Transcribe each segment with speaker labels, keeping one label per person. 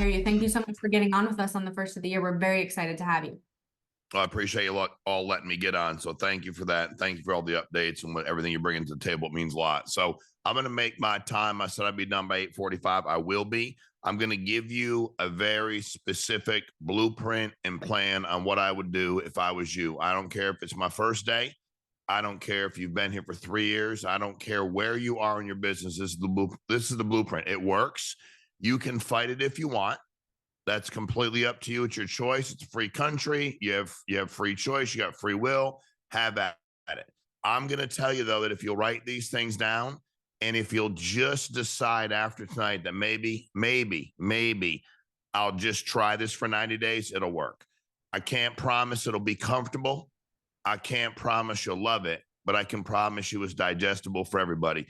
Speaker 1: hear you. Thank you so much for getting on with us on the first of the year. We're very excited to have you.
Speaker 2: I appreciate you all letting me get on. So thank you for that. Thank you for all the updates and everything you're bringing to the table. It means a lot. So I'm going to make my time. I said I'd be done by 8:45. I will be. I'm going to give you a very specific blueprint and plan on what I would do if I was you. I don't care if it's my first day. I don't care if you've been here for 3 years. I don't care where you are in your business. This is the blueprint. It works. You can fight it if you want. That's completely up to you. It's your choice. It's a free country. You have free choice. You got free will. Have at it. I'm going to tell you, though, that if you'll write these things down and if you'll just decide after tonight that maybe I'll just try this for 90 days, it'll work. I can't promise it'll be comfortable. I can't promise you'll love it, but I can promise you it's digestible for everybody.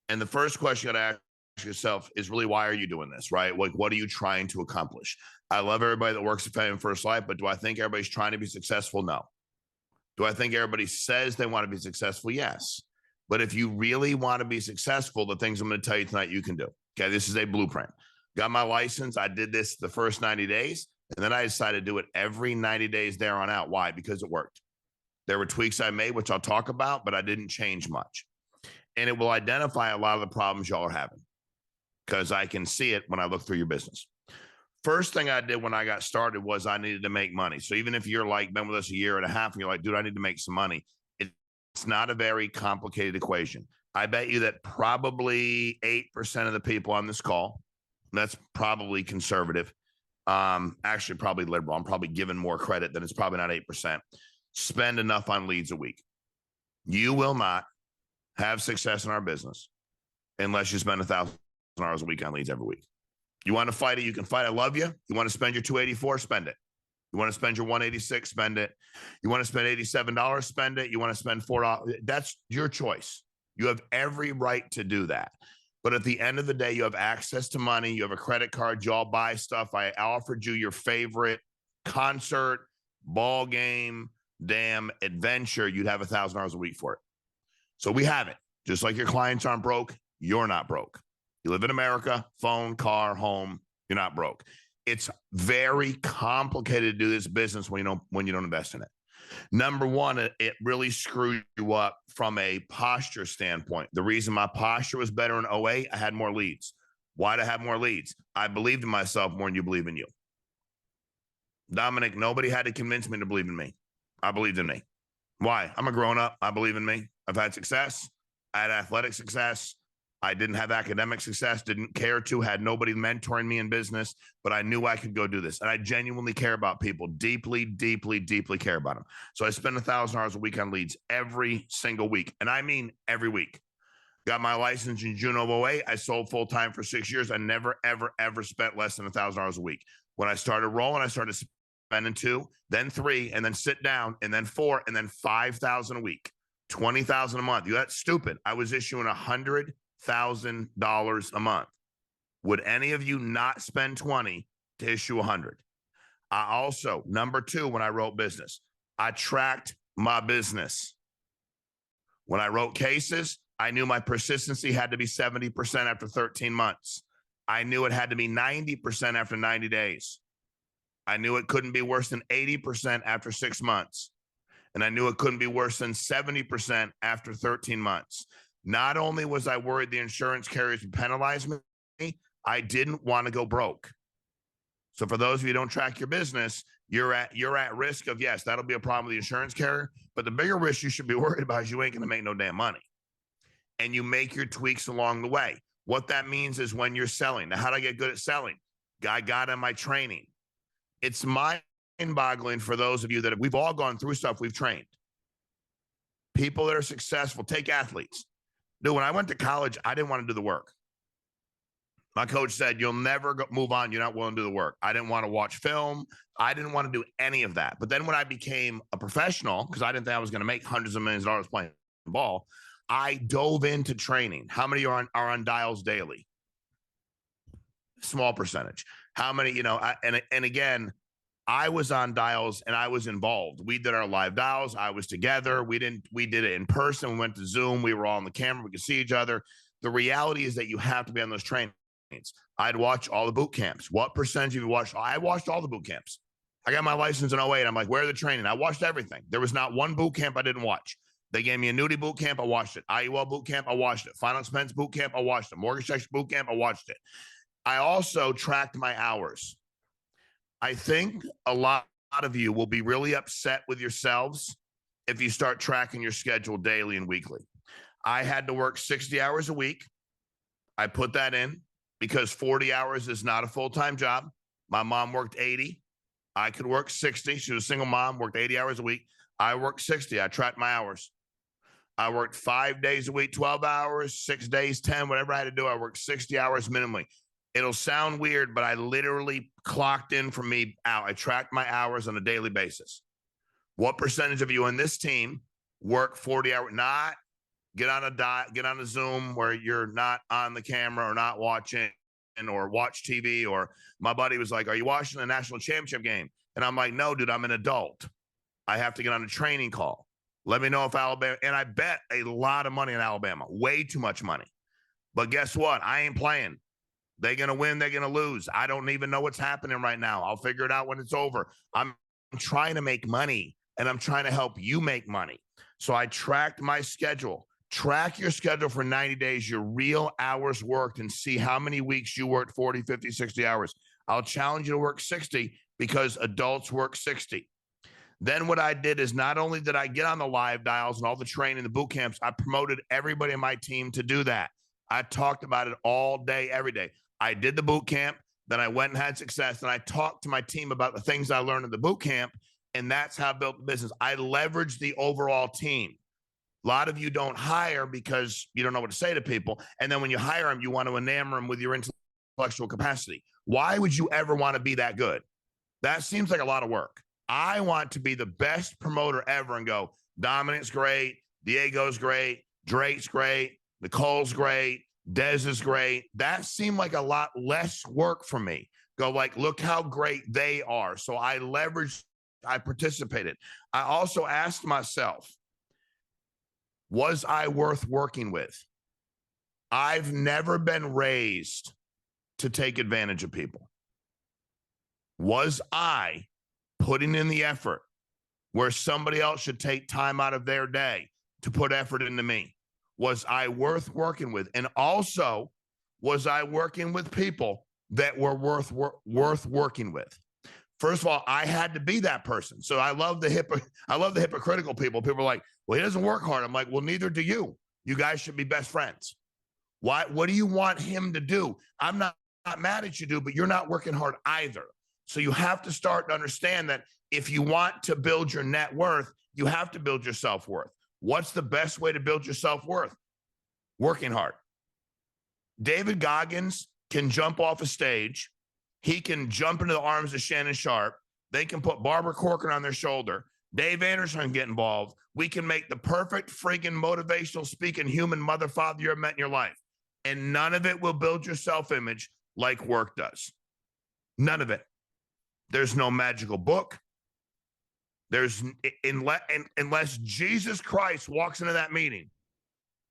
Speaker 2: And the first question I'd ask yourself is really, why are you doing this, right? Like, what are you trying to accomplish? I love everybody that works at Family First Life, but do I think everybody's trying to be successful? No. Do I think everybody says they want to be successful? Yes. But if you really want to be successful, the things I'm going to tell you tonight, you can do. Okay, this is a blueprint. Got my license. I did this the first 90 days, and then I decided to do it every 90 days there on out. Why? Because it worked. There were tweaks I made, which I'll talk about, but I didn't change much. And it will identify a lot of the problems y'all are having, because I can see it when I look through your business. First thing I did when I got started was I needed to make money. So even if you're like been with us a year and a half and you're like, dude, I need to make some money, it's not a very complicated equation. I bet you that probably 8% of the people on this call, that's probably conservative, actually probably liberal, I'm probably giving more credit than it's probably not 8%, spend enough on leads a week. You will not have success in our business unless you spend 1,000 hours a week on leads every week. You want to fight it, you can fight. I love you. You want to spend your 284, spend it. You want to spend your 186, spend it. You want to spend $87, spend it. You want to spend $4. That's your choice. You have every right to do that. But at the end of the day, you have access to money. You have a credit card. You all buy stuff. I offered you your favorite concert, ball game, damn adventure. You'd have 1,000 hours a week for it. So we have it. Just like your clients aren't broke, you're not broke. You live in America, phone, car, home, you're not broke. It's very complicated to do this business when you don't invest in it. Number one, it really screwed you up from a posture standpoint. The reason my posture was better in 2008, I had more leads. Why did I have more leads? I believed in myself more than you believe in you. Dominic, nobody had to convince me to believe in me. I believed in me. Why? I'm a grown-up. I believe in me. I've had success. I had athletic success. I didn't have academic success, didn't care to, had nobody mentoring me in business, but I knew I could go do this. And I genuinely care about people, deeply, deeply, deeply care about them. So I spend 1,000 hours a week on leads every single week. And I mean every week. Got my license in June of 2008. I sold full-time for 6 years. I never, ever, ever spent less than 1,000 hours a week. When I started rolling, I started spending 2, then 3, and then sit down, and then 4, and then 5,000 a week, 20,000 a month. That's stupid. I was issuing $100,000 a month. Would any of you not spend 20 to issue 100? I also, number 2, when I wrote business, I tracked my business. When I wrote cases, I knew my persistency had to be 70% after 13 months. I knew it had to be 90% after 90 days. I knew it couldn't be worse than 80% after 6 months. And I knew it couldn't be worse than 70% after 13 months. Not only was I worried the insurance carriers would penalize me, I didn't want to go broke. So for those of you who don't track your business, you're at risk of, yes, that'll be a problem with the insurance carrier, but the bigger risk you should be worried about is you ain't going to make no damn money. And you make your tweaks along the way. What that means is when you're selling. Now, how do I get good at selling? I got in my training. It's mind-boggling for those of you that we've all gone through stuff we've trained. People that are successful, take athletes. Dude, when I went to college, I didn't want to do the work. My coach said, you'll never move on. You're not willing to do the work. I didn't want to watch film. I didn't want to do any of that. But then when I became a professional, because I didn't think I was going to make hundreds of millions of dollars playing ball, I dove into training. How many are on dials daily? Small percentage. How many, and again, I was on dials and I was involved. We did our live dials. I was together. We did it in person. We went to Zoom. We were all on the camera. We could see each other. The reality is that you have to be on those trainings. I'd watch all the boot camps. What percentage of you watched? I watched all the boot camps. I got my license in 08. I'm like, where are the training? I watched everything. There was not one boot camp I didn't watch. They gave me Annuity boot camp. I watched it. IUL boot camp. I watched it. Final expense boot camp. I watched it. Mortgage section boot camp. I watched it. I also tracked my hours. I think a lot of you will be really upset with yourselves if you start tracking your schedule daily and weekly. I had to work 60 hours a week. I put that in because 40 hours is not a full-time job. My mom worked 80. I could work 60. She was a single mom, worked 80 hours a week. I worked 60. I tracked my hours. I worked 5 days a week, 12 hours, 6 days, 10, whatever I had to do. I worked 60 hours minimally. It'll sound weird, but I literally clocked in from me out. I tracked my hours on a daily basis. What percentage of you on this team work 40 hours? Not get on a Zoom where you're not on the camera or not watching or watch TV. Or my buddy was like, are you watching the national championship game? And I'm like, no, dude, I'm an adult. I have to get on a training call. Let me know if Alabama, and I bet a lot of money in Alabama, way too much money. But guess what? I ain't playing. They're going to win. They're going to lose. I don't even know what's happening right now. I'll figure it out when it's over. I'm trying to make money, and I'm trying to help you make money. So I tracked my schedule. Track your schedule for 90 days, your real hours worked, and see how many weeks you worked 40, 50, 60 hours. I'll challenge you to work 60 because adults work 60. Then what I did is not only did I get on the live dials and all the training, the boot camps, I promoted everybody in my team to do that. I talked about it all day, every day. I did the boot camp, then I went and had success, and I talked to my team about the things I learned in the boot camp, and that's how I built the business. I leveraged the overall team. A lot of you don't hire because you don't know what to say to people, and then when you hire them, you want to enamor them with your intellectual capacity. Why would you ever want to be that good? That seems like a lot of work. I want to be the best promoter ever and go, Dominic's great, Diego's great, Drake's great, Nicole's great, Dez is great. That seemed like a lot less work for me. Go like, look how great they are. So I leveraged, I participated. I also asked myself, was I worth working with? I've never been raised to take advantage of people. Was I putting in the effort where somebody else should take time out of their day to put effort into me? Was I worth working with? And also, was I working with people that were worth working with? First of all, I had to be that person. So I love the hypocritical people. People are like, well, he doesn't work hard. I'm like, well, neither do you. You guys should be best friends. Why? What do you want him to do? I'm not mad at you, dude, but you're not working hard either. So you have to start to understand that if you want to build your net worth, you have to build your self-worth. What's the best way to build your self-worth? Working hard. David Goggins can jump off a stage. He can jump into the arms of Shannon Sharp. They can put Barbara Corcoran on their shoulder. Dave Anderson can get involved. We can make the perfect freaking motivational speaking human mother, father you ever met in your life. And none of it will build your self-image like work does. None of it. There's no magical book. There's unless Jesus Christ walks into that meeting,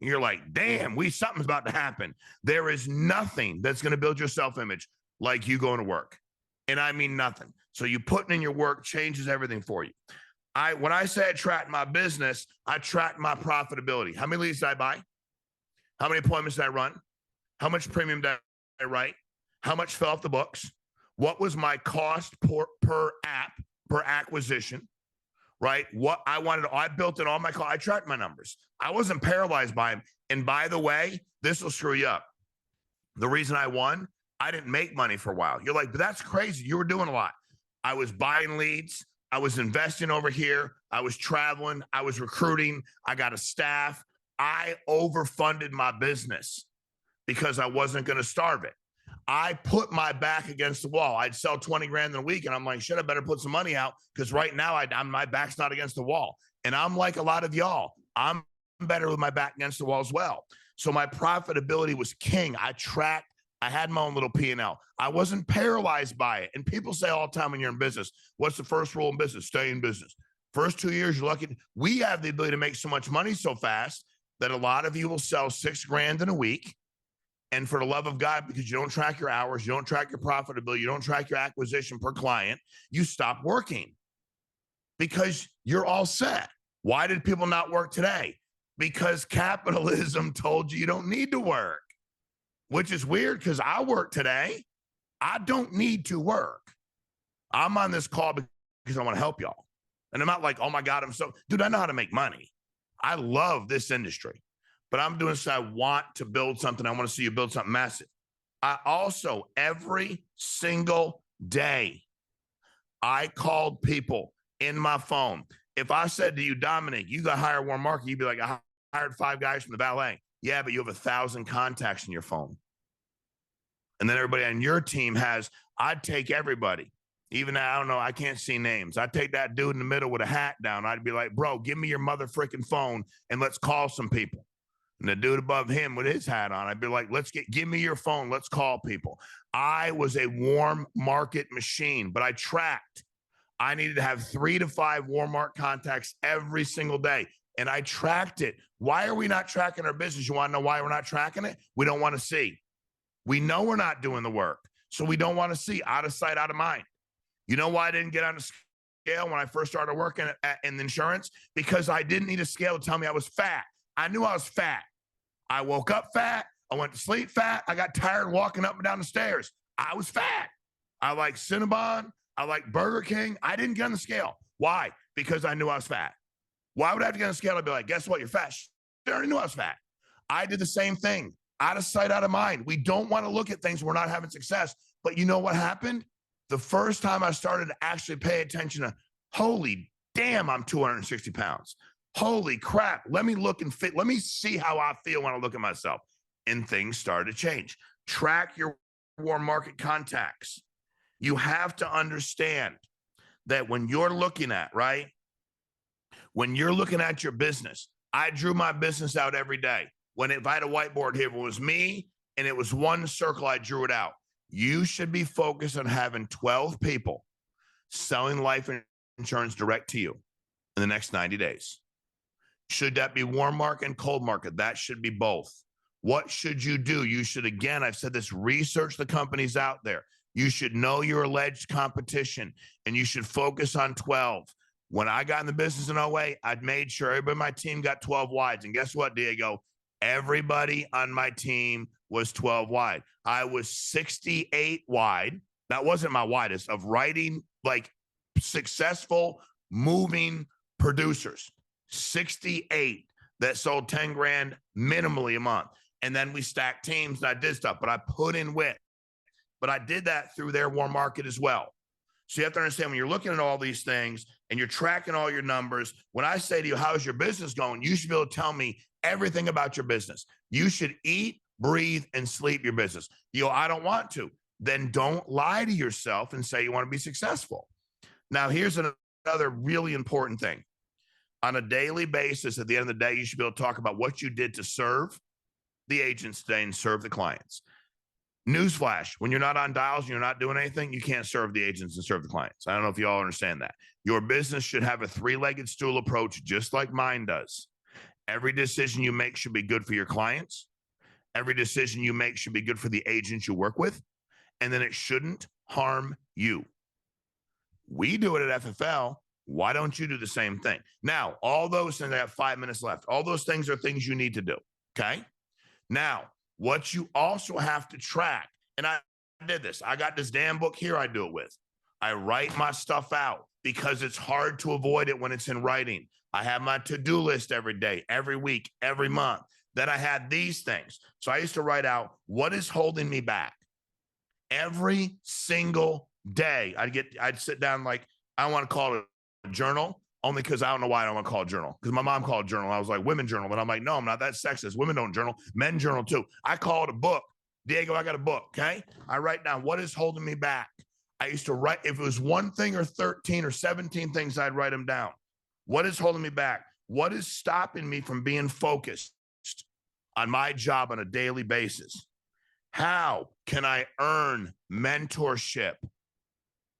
Speaker 2: you're like, damn, something's about to happen. There is nothing that's going to build your self-image like you going to work. And I mean nothing. So you putting in your work changes everything for you. When I say I track my business, I track my profitability. How many leads did I buy? How many appointments did I run? How much premium did I write? How much fell off the books? What was my cost per acquisition, right? I built in all my I tracked my numbers. I wasn't paralyzed by them. And by the way, this will screw you up. The reason I won, I didn't make money for a while. You're like, but that's crazy. You were doing a lot. I was buying leads. I was investing over here. I was traveling. I was recruiting. I got a staff. I overfunded my business because I wasn't going to starve it. I put my back against the wall. I'd sell 20 grand in a week. And I'm like, shit, I better put some money out because right now my back's not against the wall. And I'm like a lot of y'all. I'm better with my back against the wall as well. So my profitability was king. I had my own little P&L. I wasn't paralyzed by it. And people say all the time when you're in business, what's the first rule in business? Stay in business. First 2 years, you're lucky. We have the ability to make so much money so fast that a lot of you will sell 6 grand in a week And for the love of God, because you don't track your hours, you don't track your profitability, you don't track your acquisition per client, you stop working because you're all set. Why did people not work today? Because capitalism told you you don't need to work, which is weird because I work today. I don't need to work. I'm on this call because I want to help y'all. And I'm not like, oh my God, dude, I know how to make money. I love this industry, but I'm doing this. I want to build something. I want to see you build something massive. I also, every single day, I called people in my phone. If I said to you, Dominic, you got to hire Warren Market, you'd be like, I hired 5 guys from the valet. Yeah, but you have 1,000 contacts in your phone. And then everybody on your team I'd take everybody. Even I don't know, I can't see names. I'd take that dude in the middle with a hat down. I'd be like, bro, give me your mother freaking phone and let's call some people. And the dude above him with his hat on, I'd be like, give me your phone. Let's call people. I was a warm market machine, but I tracked. I needed to have 3 to 5 warm market contacts every single day. And I tracked it. Why are we not tracking our business? You want to know why we're not tracking it? We don't want to see. We know we're not doing the work. So we don't want to see. Out of sight, out of mind. You know why I didn't get on the scale when I first started working in insurance? Because I didn't need a scale to tell me I was fat. I knew I was fat. I woke up fat. I went to sleep fat. I got tired walking up and down the stairs. I was fat. I like Cinnabon. I like Burger King. I didn't get on the scale. Why? Because I knew I was fat. Why would I have to get on the scale? I'd be like, guess what? You're fat. I already knew I was fat. I did the same thing. Out of sight, out of mind. We don't want to look at things. We're not having success. But you know what happened? The first time I started to actually pay attention to, holy damn, I'm 260 pounds. Holy crap. Let me look and fit. Let me see how I feel when I look at myself. And things started to change. Track your warm market contacts. You have to understand that when you're looking at, right? When you're looking at your business, I drew my business out every day. If I had a whiteboard here, it was me and it was one circle, I drew it out. You should be focused on having 12 people selling life insurance direct to you in the next 90 days. Should that be warm market and cold market? That should be both. What should you do? You should, again, I've said this, research the companies out there. You should know your alleged competition and you should focus on 12. When I got in the business in 08, I'd made sure everybody on my team got 12 wides. And guess what, Diego? Everybody on my team was 12 wide. I was 68 wide. That wasn't my widest of writing like successful moving producers. 68 that sold 10 grand minimally a month. And then we stacked teams and I did stuff, but I put in width. But I did that through their warm market as well. So you have to understand when you're looking at all these things and you're tracking all your numbers, when I say to you, how's your business going? You should be able to tell me everything about your business. You should eat, breathe, and sleep your business. I don't want to. Then don't lie to yourself and say you want to be successful. Now, here's another really important thing. On a daily basis, at the end of the day, you should be able to talk about what you did to serve the agents today and serve the clients. Newsflash, when you're not on dials and you're not doing anything, you can't serve the agents and serve the clients. I don't know if you all understand that. Your business should have a 3-legged stool approach, just like mine does. Every decision you make should be good for your clients. Every decision you make should be good for the agents you work with. And then it shouldn't harm you. We do it at FFL. Why don't you do the same thing? Now, all those things, I have 5 minutes left. All those things are things you need to do. Okay. Now, what you also have to track, and I did this. I got this damn book here I do it with. I write my stuff out because it's hard to avoid it when it's in writing. I have my to-do list every day, every week, every month. Then I had these things. So I used to write out what is holding me back. Every single day, I'd sit down like, I don't want to call it a journal, only because I don't know why I don't want to call it a journal. Because my mom called it journal. I was like, women journal. But I'm like, no, I'm not that sexist. Women don't journal. Men journal too. I call it a book. Diego, I got a book, okay? I write down what is holding me back. I used to write, if it was one thing or 13 or 17 things, I'd write them down. What is holding me back? What is stopping me from being focused on my job on a daily basis? How can I earn mentorship?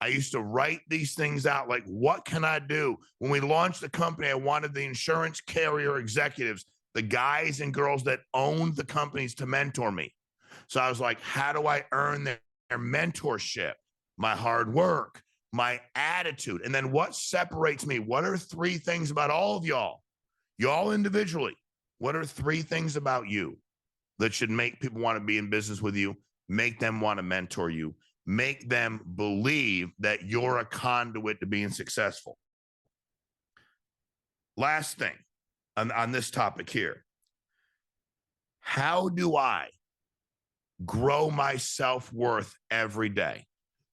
Speaker 2: I used to write these things out, like, what can I do? When we launched the company, I wanted the insurance carrier executives, the guys and girls that owned the companies, to mentor me. So I was like, how do I earn their mentorship, my hard work, my attitude? And then what separates me? What are 3 things about all of y'all individually? What are 3 things about you that should make people want to be in business with you, make them want to mentor you, make them believe that you're a conduit to being successful? Last thing on this topic here. How do I grow my self-worth every day?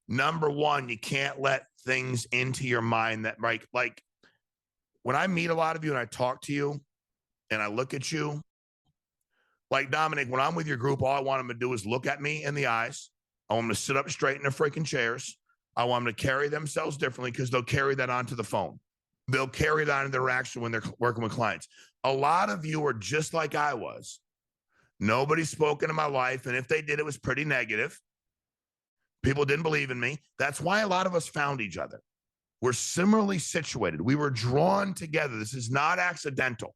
Speaker 2: Number 1, you can't let things into your mind that like when I meet a lot of you and I talk to you and I look at you, like Dominic, when I'm with your group, all I want them to do is look at me in the eyes. I want them to sit up straight in their freaking chairs. I want them to carry themselves differently because they'll carry that onto the phone. They'll carry that in their interaction when they're working with clients. A lot of you are just like I was. Nobody spoke into my life, and if they did, it was pretty negative. People didn't believe in me. That's why a lot of us found each other. We're similarly situated. We were drawn together. This is not accidental.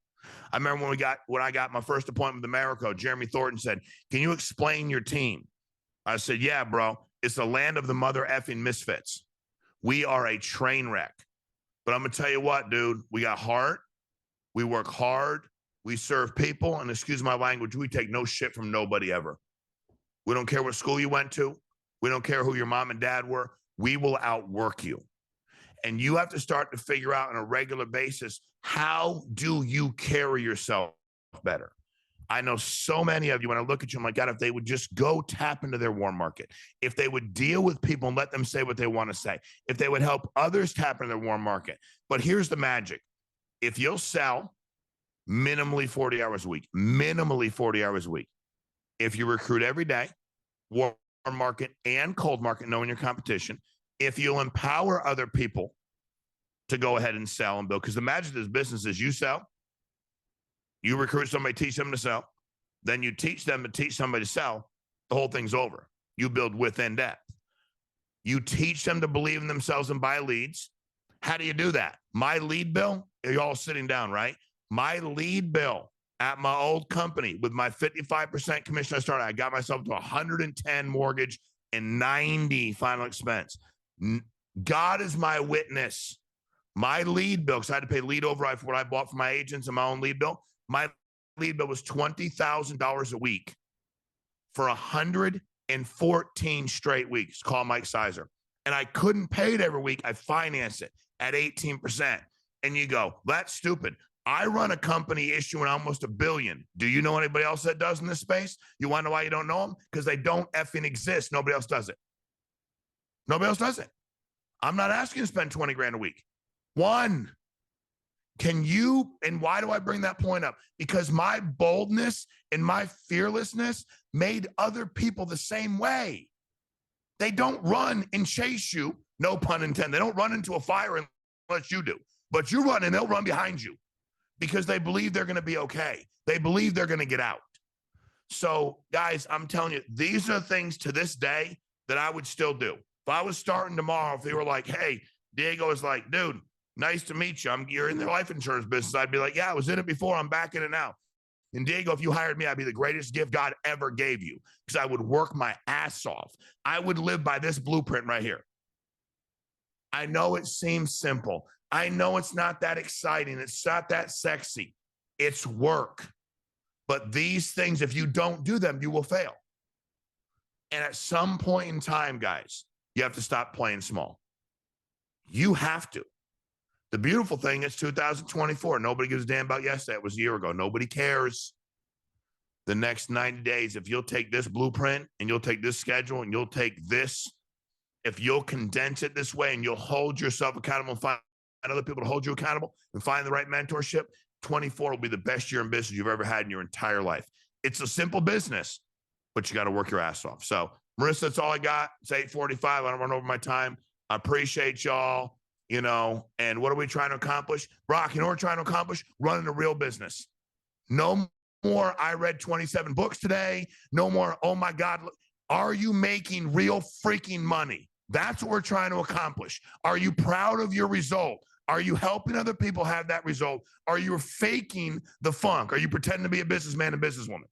Speaker 2: I remember when I got my first appointment with America, Jeremy Thornton said, "Can you explain your team?" I said, "Yeah, bro. It's the land of the mother effing misfits. We are a train wreck. But I'm going to tell you what, dude, we got heart. We work hard. We serve people. And excuse my language, we take no shit from nobody ever. We don't care what school you went to. We don't care who your mom and dad were. We will outwork you. And you have to start to figure out on a regular basis, how do you carry yourself better? I know so many of you, when I look at you, I'm like, God, if they would just go tap into their warm market, if they would deal with people and let them say what they want to say, if they would help others tap into their warm market. But here's the magic. If you'll sell minimally 40 hours a week, if you recruit every day, warm market and cold market, knowing your competition, if you'll empower other people to go ahead and sell and build, because the magic of this business is you sell, you recruit somebody, teach them to sell, then you teach them to teach somebody to sell, the whole thing's over. You build within depth. You teach them to believe in themselves and buy leads. How do you do that? My lead bill, you're all sitting down, right? My lead bill at my old company with my 55% commission I started, I got myself to 110 mortgage and 90 final expense. God is my witness. My lead bill, because I had to pay lead override for what I bought for my agents and my own lead bill. My lead bill was $20,000 a week for 114 straight weeks. Call Mike Sizer. And I couldn't pay it every week. I financed it at 18%. And you go, that's stupid. I run a company issuing almost $1 billion. Do you know anybody else that does in this space? You want to know why you don't know them? Because they don't effing exist. Nobody else does it. Nobody else does it. I'm not asking you to spend 20 grand a week. One. Can you, and why do I bring that point up? Because my boldness and my fearlessness made other people the same way. They don't run and chase you, no pun intended. They don't run into a fire unless you do. But you run and they'll run behind you because they believe they're going to be okay. They believe they're going to get out. So, guys, I'm telling you, these are things to this day that I would still do. If I was starting tomorrow, if they were like, hey, Diego is like, dude, nice to meet you. You're in the life insurance business. I'd be like, yeah, I was in it before. I'm back in it now. And Diego, if you hired me, I'd be the greatest gift God ever gave you because I would work my ass off. I would live by this blueprint right here. I know it seems simple. I know it's not that exciting. It's not that sexy. It's work. But these things, if you don't do them, you will fail. And at some point in time, guys, you have to stop playing small. You have to. The beautiful thing is 2024. Nobody gives a damn about yesterday. It was a year ago. Nobody cares. The next 90 days, if you'll take this blueprint and you'll take this schedule and you'll take this, if you'll condense it this way and you'll hold yourself accountable and find other people to hold you accountable and find the right mentorship, 24 will be the best year in business you've ever had in your entire life. It's a simple business, but you got to work your ass off. So, Marissa, that's all I got. It's 8:45. I don't run over my time. I appreciate y'all. You know, and what are we trying to accomplish? Brock, you know what we're trying to accomplish? Running a real business. No more, I read 27 books today. No more, oh my God. Are you making real freaking money? That's what we're trying to accomplish. Are you proud of your result? Are you helping other people have that result? Are you faking the funk? Are you pretending to be a businessman and businesswoman?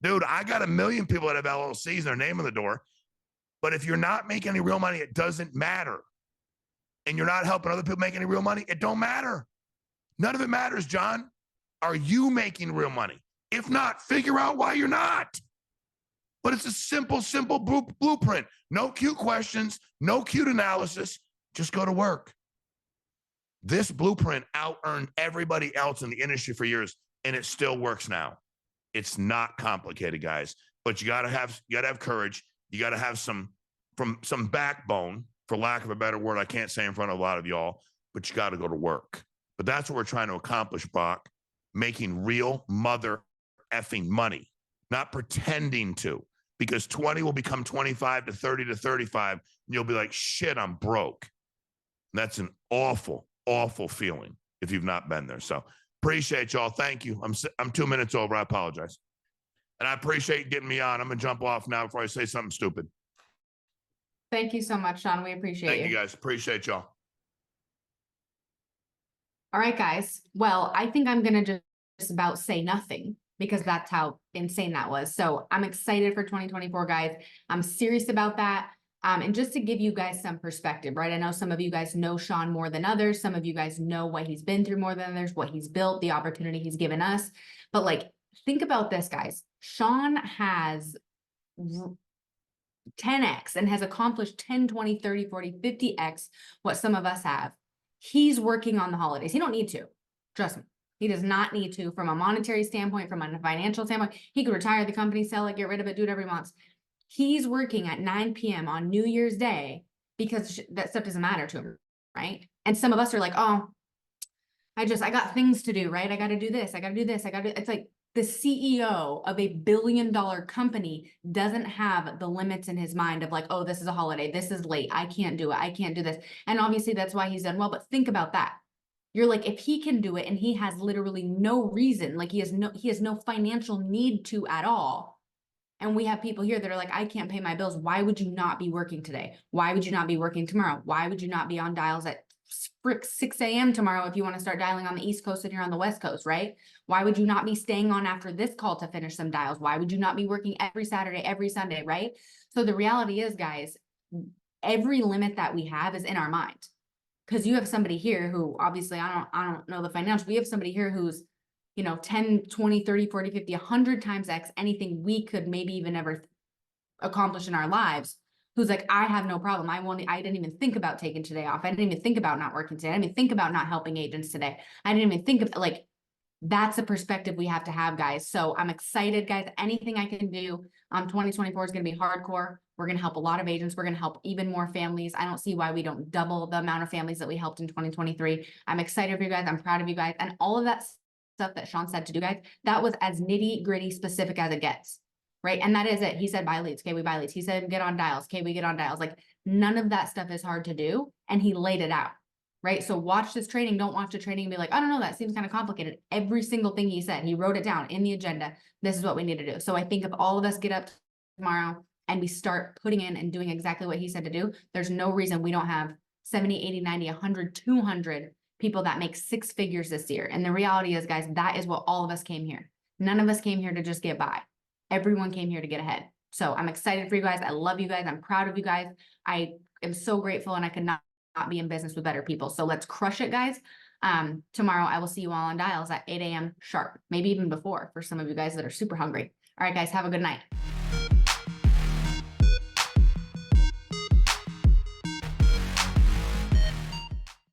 Speaker 2: Dude, I got a million people that have LLCs and their name on the door. But if you're not making any real money, it doesn't matter. And you're not helping other people make any real money, it don't matter. None of it matters, John. Are you making real money? If not, figure out why you're not. But it's a simple blueprint. No cute questions, no cute analysis. Just go to work. This blueprint out-earned everybody else in the industry for years, and it still works now. It's not complicated, guys. But you gotta have courage. You gotta have some backbone, for lack of a better word. I can't say in front of a lot of y'all, but you gotta go to work. But that's what we're trying to accomplish, Brock. Making real mother effing money, not pretending to. Because 20 will become 25 to 30 to 35, and you'll be like, shit, I'm broke. And that's an awful, awful feeling if you've not been there. So appreciate y'all. Thank you. I'm 2 minutes over. I apologize. And I appreciate getting me on. I'm going to jump off now before I say something stupid.
Speaker 1: Thank you so much, Shawn. We appreciate you.
Speaker 2: Thank you, guys. Appreciate y'all.
Speaker 1: All right, guys. Well, I think I'm going to just about say nothing, because that's how insane that was. So I'm excited for 2024, guys. I'm serious about that. And just to give you guys some perspective, right? I know some of you guys know Shawn more than others. Some of you guys know what he's been through more than others, what he's built, the opportunity he's given us. But like, think about this, guys. Shawn has 10x and has accomplished 10, 20, 30, 40, 50x what some of us have. He's working on the holidays. He don't need to. Trust me. He does not need to, from a monetary standpoint, from a financial standpoint. He could retire the company, sell it, get rid of it, do whatever he wants. He's working at 9 p.m. on New Year's Day because that stuff doesn't matter to him, right? And some of us are like, oh, I got things to do, right? I got to do this. I got to do this. It's like the CEO of a billion-dollar company doesn't have the limits in his mind of like, oh, this is a holiday. This is late. I can't do it. I can't do this. And obviously that's why he's done well. But think about that. You're like, if he can do it and he has literally no reason, like he has no financial need to at all. And we have people here that are like, I can't pay my bills. Why would you not be working today? Why would you not be working tomorrow? Why would you not be on dials at 6 a.m. tomorrow if you want to start dialing on the East Coast and you're on the West Coast, right? Why would you not be staying on after this call to finish some dials? Why would you not be working every Saturday, every Sunday, right? So the reality is, guys, every limit that we have is in our mind. Because you have somebody here who, obviously, I don't know the financial, we have somebody here who's, 10, 20, 30, 40, 50, 100 times X, anything we could maybe even ever accomplish in our lives, who's like, I have no problem. I didn't even think about taking today off. I didn't even think about not working today. I didn't even think about not helping agents today. I didn't even think of, like, that's a perspective we have to have, guys. So I'm excited, guys. Anything I can do. 2024 is going to be hardcore. We're going to help a lot of agents. We're going to help even more families. I don't see why we don't double the amount of families that we helped in 2023. I'm excited for you guys. I'm proud of you guys. And all of that stuff that Shawn said to do, guys, that was as nitty gritty specific as it gets, right? And that is it. He said, buy leads. Okay, we buy leads. He said, get on dials. Okay, we get on dials. Like, none of that stuff is hard to do. And he laid it out, right? So watch this training. Don't watch the training and be like, I don't know, that seems kind of complicated. Every single thing he said, he wrote it down in the agenda. This is what we need to do. So I think if all of us get up tomorrow and we start putting in and doing exactly what he said to do, there's no reason we don't have 70, 80, 90, 100, 200 people that make 6 figures this year. And the reality is, guys, that is what all of us came here. None of us came here to just get by. Everyone came here to get ahead. So I'm excited for you guys. I love you guys. I'm proud of you guys. I am so grateful, and I could not be in business with better people. So let's crush it, guys. Tomorrow I will see you all on dials at 8 a.m. sharp, maybe even before for some of you guys that are super hungry. All right, guys, have a good night.